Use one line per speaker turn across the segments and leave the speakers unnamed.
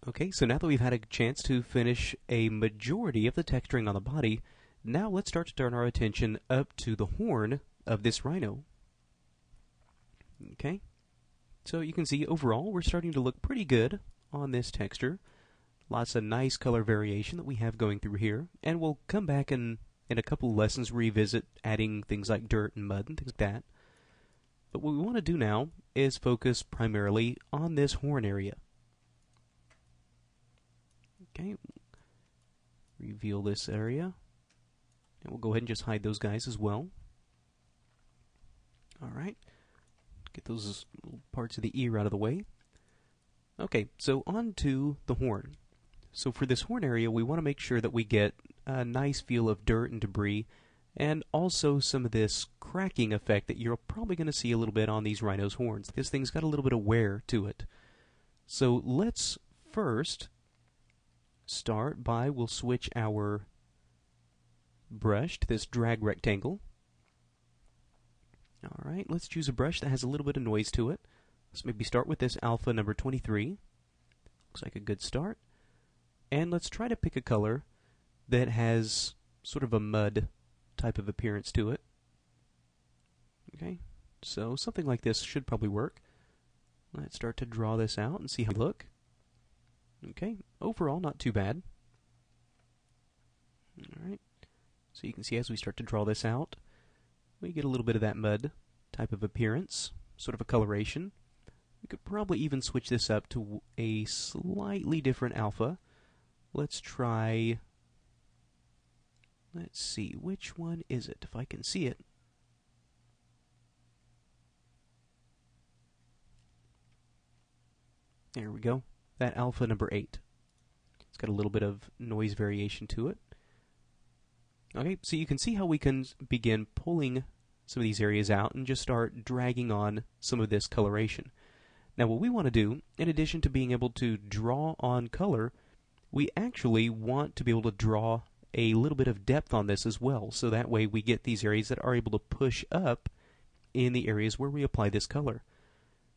Okay, so now that we've had a chance to finish a majority of the texturing on the body, now let's start to turn our attention up to the horn of this rhino. Okay, so you can see overall we're starting to look pretty good on this texture. Lots of nice color variation that we have going through here, and we'll come back in a couple lessons revisit adding things like dirt and mud and things like that. But what we want to do now is focus primarily on this horn area. Okay, reveal this area, and we'll go ahead and just hide those guys as well. Alright, get those little parts of the ear out of the way. Okay, so on to the horn. So for this horn area, we want to make sure that we get a nice feel of dirt and debris, and also some of this cracking effect that you're probably going to see a little bit on these rhinos' horns. This thing's got a little bit of wear to it. So let's first start by, we'll switch our brush to this drag rectangle. Alright, let's choose a brush that has a little bit of noise to it. Let's maybe start with this alpha number 23. Looks like a good start. And let's try to pick a color that has sort of a mud type of appearance to it. Okay, so something like this should probably work. Let's start to draw this out and see how we look. Okay, overall not too bad. Alright, so you can see as we start to draw this out, we get a little bit of that mud type of appearance, sort of a coloration. We could probably even switch this up to a slightly different alpha. Let's try, let's see, which one is it, if I can see it. There we go. That alpha number 8. It's got a little bit of noise variation to it. Okay, so you can see how we can begin pulling some of these areas out and just start dragging on some of this coloration. Now what we want to do, in addition to being able to draw on color, we actually want to be able to draw a little bit of depth on this as well, so that way we get these areas that are able to push up in the areas where we apply this color.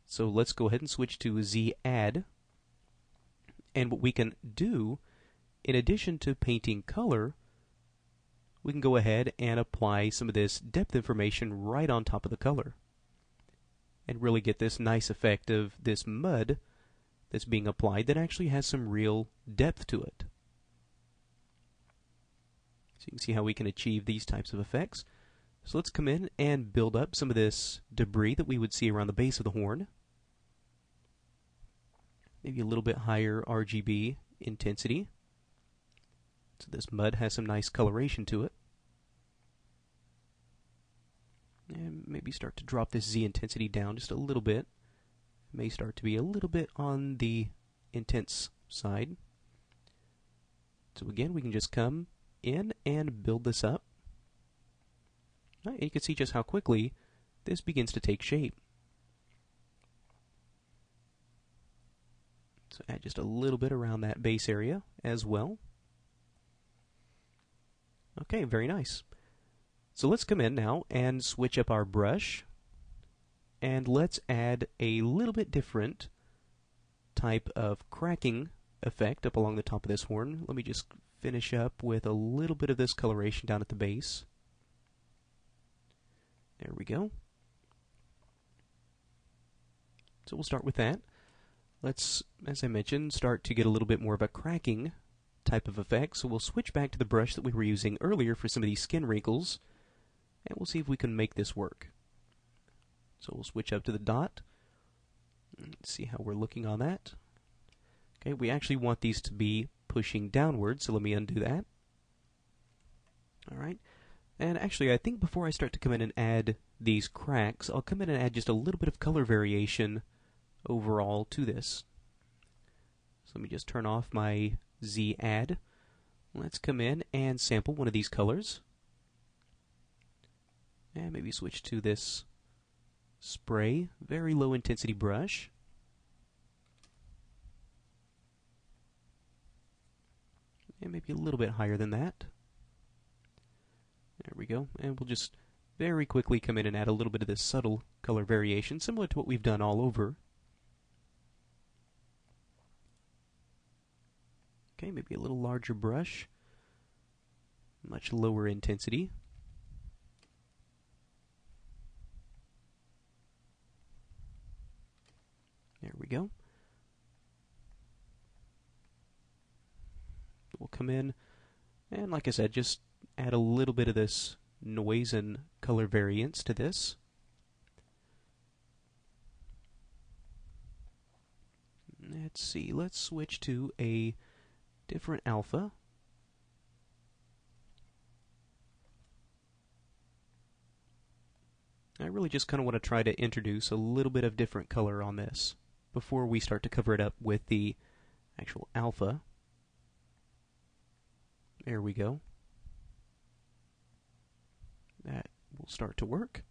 So let's go ahead and switch to Z Add. And what we can do, in addition to painting color, we can go ahead and apply some of this depth information right on top of the color. And really get this nice effect of this mud that's being applied that actually has some real depth to it. So you can see how we can achieve these types of effects. So let's come in and build up some of this debris that we would see around the base of the horn. Maybe a little bit higher RGB intensity. So this mud has some nice coloration to it. And maybe start to drop this Z intensity down just a little bit. It may start to be a little bit on the intense side. So again, we can just come in and build this up. And you can see just how quickly this begins to take shape. So add just a little bit around that base area as well. Okay, very nice. So let's come in now and switch up our brush, and let's add a little bit different type of cracking effect up along the top of this horn. Let me just finish up with a little bit of this coloration down at the base. There we go. So we'll start with that. Let's, as I mentioned, start to get a little bit more of a cracking type of effect. So we'll switch back to the brush that we were using earlier for some of these skin wrinkles, and we'll see if we can make this work. So we'll switch up to the dot. Let's see how we're looking on that. Okay, we actually want these to be pushing downward, so let me undo that. Alright, and actually I think before I start to come in and add these cracks, I'll come in and add just a little bit of color variation overall to this. So let me just turn off my Z Add. Let's come in and sample one of these colors. And maybe switch to this spray, very low intensity brush. And maybe a little bit higher than that. There we go. And we'll just very quickly come in and add a little bit of this subtle color variation, similar to what we've done all over. Okay, maybe a little larger brush. Much lower intensity. There we go. We'll come in, and like I said, just add a little bit of this noise and color variance to this. Let's see, let's switch to a different alpha. I really just kind of want to try to introduce a little bit of different color on this before we start to cover it up with the actual alpha. There we go. That will start to work.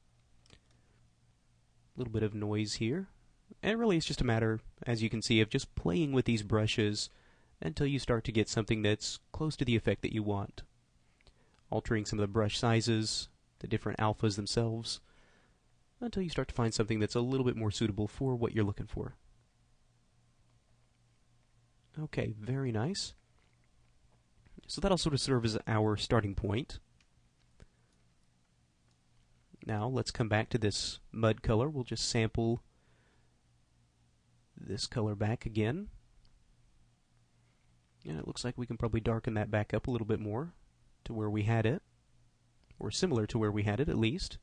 A little bit of noise here. And really it's just a matter, as you can see, of just playing with these brushes until you start to get something that's close to the effect that you want. Altering some of the brush sizes, the different alphas themselves, until you start to find something that's a little bit more suitable for what you're looking for. Okay, very nice. So that'll sort of serve as our starting point. Now let's come back to this mud color. We'll just sample this color back again. And it looks like we can probably darken that back up a little bit more to where we had it, or similar to where we had it at least.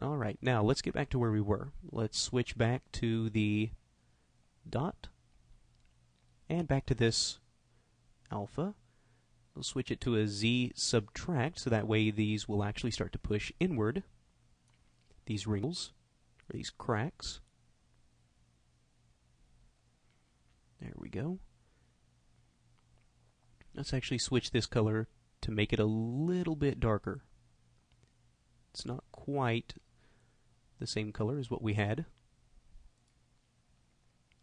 Alright, now let's get back to where we were. Let's switch back to the dot and back to this alpha. We'll switch it to a Z subtract, so that way these will actually start to push inward, these wrinkles, or these cracks. There we go. Let's actually switch this color to make it a little bit darker. It's not quite the same color as what we had.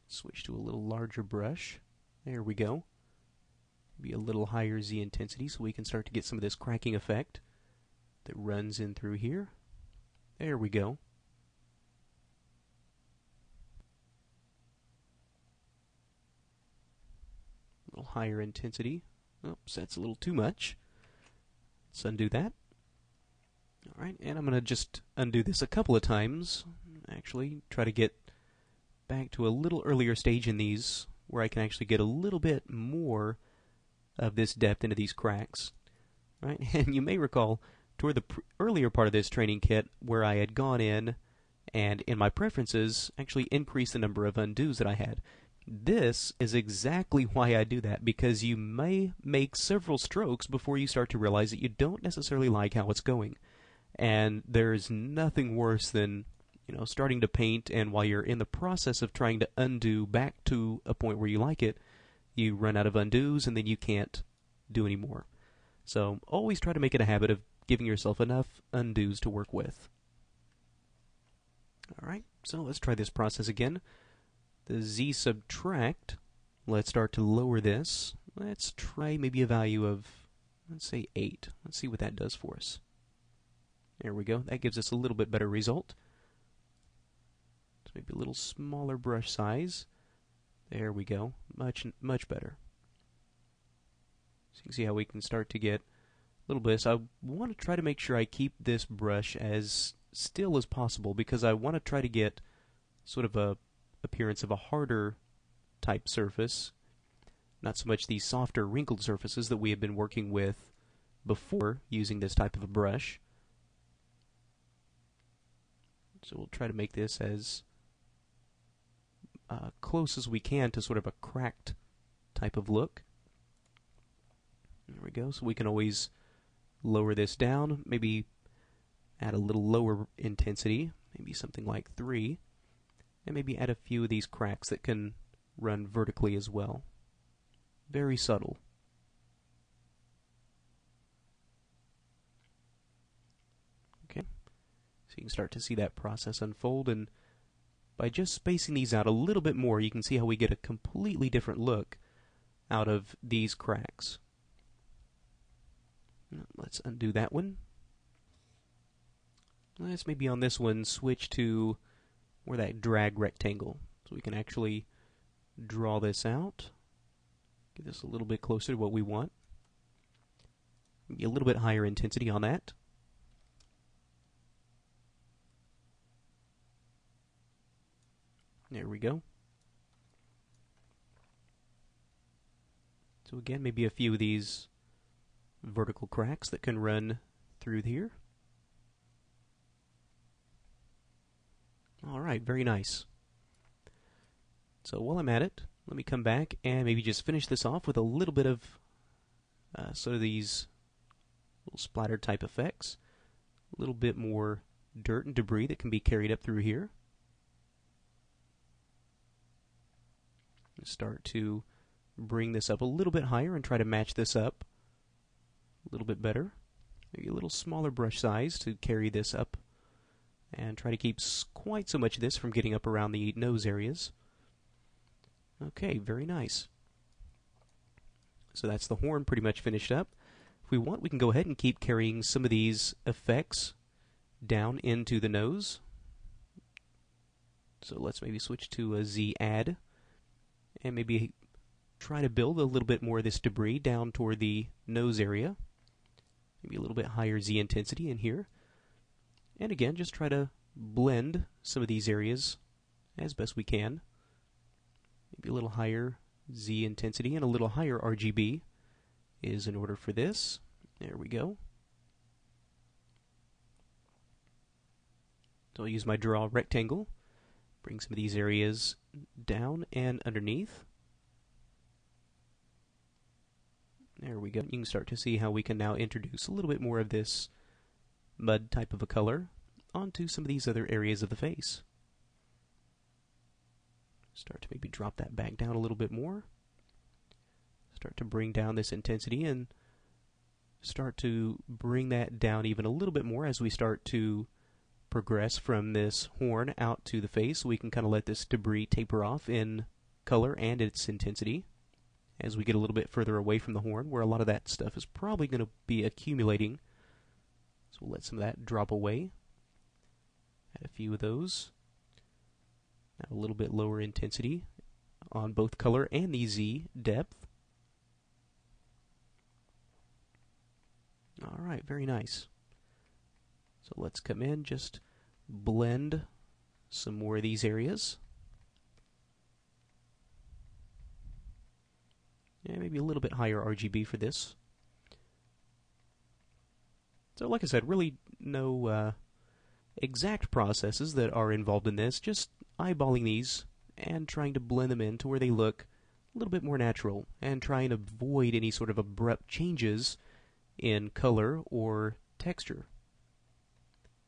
Switch to a little larger brush. There we go. Be a little higher Z intensity so we can start to get some of this cracking effect that runs in through here. There we go. A little higher intensity. Oops, that's a little too much. Let's undo that. Alright, and I'm going to just undo this a couple of times. Actually, try to get back to a little earlier stage in these where I can actually get a little bit more of this depth into these cracks. Right? And you may recall toward the earlier part of this training kit where I had gone in and in my preferences actually increased the number of undos that I had. This is exactly why I do that, because you may make several strokes before you start to realize that you don't necessarily like how it's going. And there's nothing worse than, starting to paint, and while you're in the process of trying to undo back to a point where you like it, you run out of undos and then you can't do any more. So always try to make it a habit of giving yourself enough undos to work with. Alright, so let's try this process again. The Z subtract, let's start to lower this. Let's try maybe a value of, let's say 8. Let's see what that does for us. There we go. That gives us a little bit better result. So maybe a little smaller brush size. There we go. Much better. So you can see how we can start to get a little bit. So I want to try to make sure I keep this brush as still as possible, because I want to try to get sort of a appearance of a harder type surface, not so much these softer wrinkled surfaces that we have been working with before using this type of a brush. So we'll try to make this as close as we can to sort of a cracked type of look. There we go. So we can always lower this down, maybe add a little lower intensity, maybe something like 3, and maybe add a few of these cracks that can run vertically as well. Very subtle. Okay, so you can start to see that process unfold, and by just spacing these out a little bit more, you can see how we get a completely different look out of these cracks. Let's undo that one. Let's maybe on this one switch to where that drag rectangle, so we can actually draw this out. Get this a little bit closer to what we want. Maybe a little bit higher intensity on that. There we go. So again, maybe a few of these vertical cracks that can run through here. Alright, very nice. So while I'm at it, let me come back and maybe just finish this off with a little bit of sort of these little splatter type effects. A little bit more dirt and debris that can be carried up through here. Start to bring this up a little bit higher and try to match this up a little bit better. Maybe a little smaller brush size to carry this up and try to keep quite so much of this from getting up around the nose areas. Okay, very nice. So that's the horn pretty much finished up. If we want, we can go ahead and keep carrying some of these effects down into the nose. So let's maybe switch to a Z add and maybe try to build a little bit more of this debris down toward the nose area. Maybe a little bit higher Z intensity in here. And again, just try to blend some of these areas as best we can. Maybe a little higher Z intensity and a little higher RGB is in order for this. There we go. So I'll use my draw rectangle, bring some of these areas down and underneath. There we go. You can start to see how we can now introduce a little bit more of this mud type of a color onto some of these other areas of the face. Start to maybe drop that back down a little bit more. Start to bring down this intensity and start to bring that down even a little bit more as we start to progress from this horn out to the face. We can kind of let this debris taper off in color and its intensity as we get a little bit further away from the horn, where a lot of that stuff is probably going to be accumulating. So we'll let some of that drop away. Add a few of those. Now a little bit lower intensity on both color and the Z depth. Alright, very nice. So let's come in, just blend some more of these areas. Yeah, maybe a little bit higher RGB for this. So like I said, really no exact processes that are involved in this, just eyeballing these and trying to blend them in to where they look a little bit more natural and try and avoid any sort of abrupt changes in color or texture.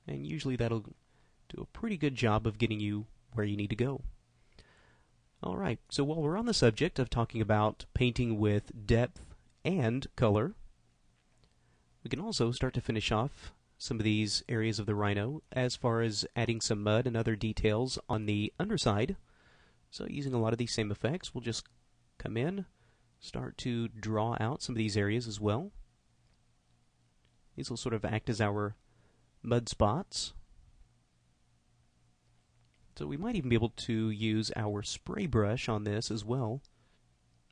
And usually that'll do a pretty good job of getting you where you need to go. Alright, so while we're on the subject of talking about painting with depth and color, we can also start to finish off some of these areas of the Rhino as far as adding some mud and other details on the underside. So using a lot of these same effects, we'll just come in, start to draw out some of these areas as well. These will sort of act as our mud spots. So we might even be able to use our spray brush on this as well,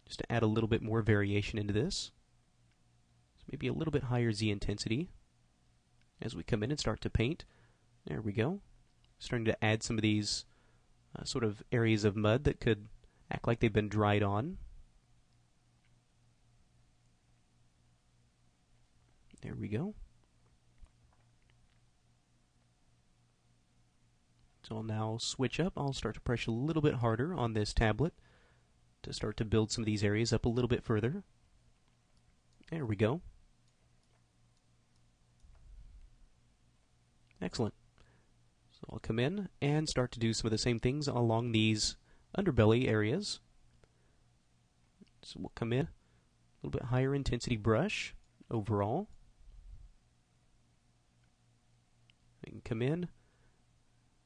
just to add a little bit more variation into this. So maybe a little bit higher Z intensity as we come in and start to paint. There we go. Starting to add some of these sort of areas of mud that could act like they've been dried on. There we go. So I'll now switch up. I'll start to press a little bit harder on this tablet to start to build some of these areas up a little bit further. There we go. Excellent. So I'll come in and start to do some of the same things along these underbelly areas. So we'll come in, a little bit higher intensity brush overall. We can come in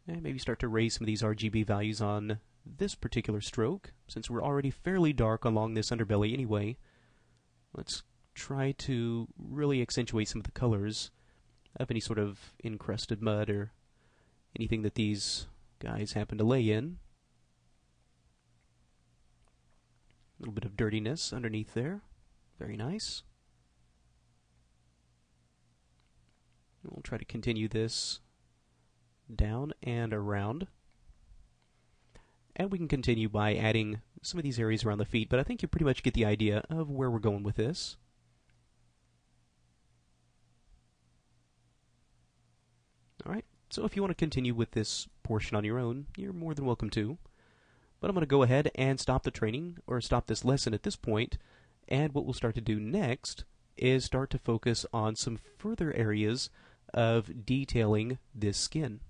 and maybe start to raise some of these RGB values on this particular stroke. Since we're already fairly dark along this underbelly anyway, let's try to really accentuate some of the colors of any sort of encrusted mud or anything that these guys happen to lay in. A little bit of dirtiness underneath there. Very nice. We'll try to continue this down and around. And we can continue by adding some of these areas around the feet, but I think you pretty much get the idea of where we're going with this. Alright, so if you want to continue with this portion on your own, you're more than welcome to. But I'm going to go ahead and stop the training, or stop this lesson at this point, and what we'll start to do next is start to focus on some further areas of detailing this skin.